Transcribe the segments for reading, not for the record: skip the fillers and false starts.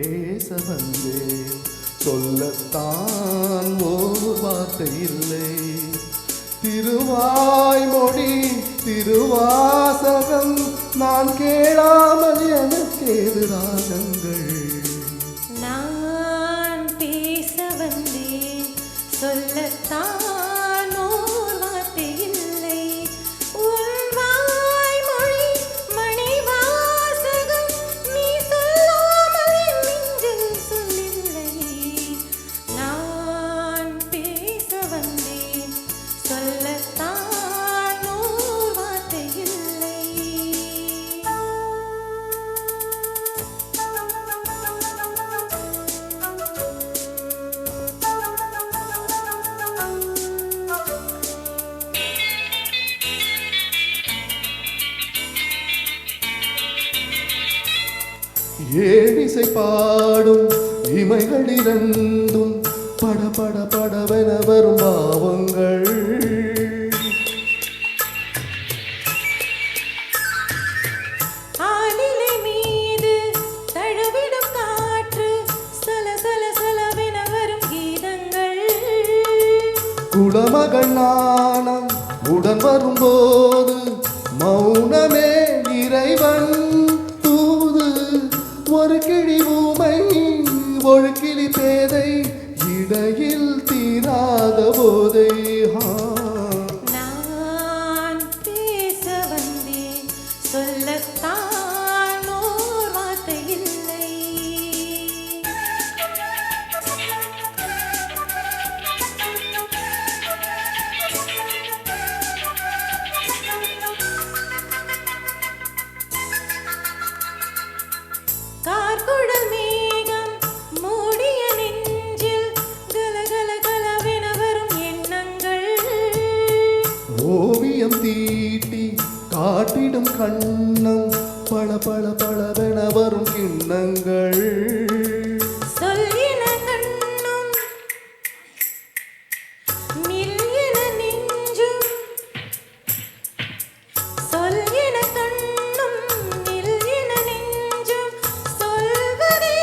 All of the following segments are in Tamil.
பேச வந்தேன், சொல்லத்தான் ஓர் வார்த்தை இல்லை. திருவாய்மொழி திருவாசகம் நான் கேளாமல் எனக்கேது ராகங்கள். நான் பேச வந்தேன், சொல்லத்தான் ஓர் வார்த்தை இல்லை. உன் வாய்மொழி மணிவாசகம் நீ சொல்லாமல் என் நெஞ்சில் சொல்லில்லை. நான் பேச வந்தேன், சொல்லத்தான் ஓர் வார்த்தை இல்லை. ஏழிசை பாடும் இமைகள் இரண்டும் பட பட படவென வரும் பாவங்கள். ஆலிலை மீது தழுவிடும் காற்று சல சல சலவென வரும் கீதங்கள். குலமகள் நாணம் உடன் வரும்போது மௌனமே இறைவன் தூது. ஒரு கிளி ஊமை ஒரு கிளி பேதை இடையில் தீராத போதை. நான் பேச வந்தேன், சொல்லத்தான் ஓர் வார்த்தை இல்லை. கார்குழல் மேகம் மூடிய நெஞ்சில் கலகல கலவென வரும் எண்ணங்கள். ஓவியம் தீட்டி காட்டிடும் கண்ணம் பள பள பளவென வரும் கிண்ணங்கள். சொல்லின கண்ணும் நில்லின நெஞ்சும், சொல்லின கண்ணும் நில்லின நெஞ்சும் சொல்வதே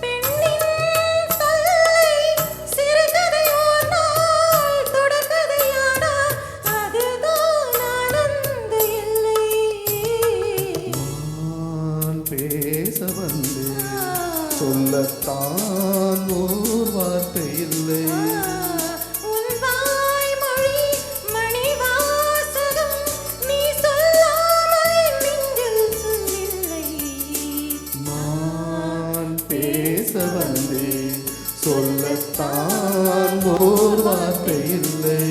பெண்ணின் தொல்லை. சிறுகதை ஓர் நாள் தொடர்கதையானால் அதுதான் ஆனந்த எல்லை. நான் பேச வந்தேன், சொல்லத்தான் ஓர் வார்த்தை இல்லை. உன் வாய்மொழி மணிவாசகம் நீ சொல்லாமல் என் நெஞ்சில் சொல்லில்லை. நான் பேச வந்தேன், சொல்லத்தான் ஓர் வார்த்தை இல்லை.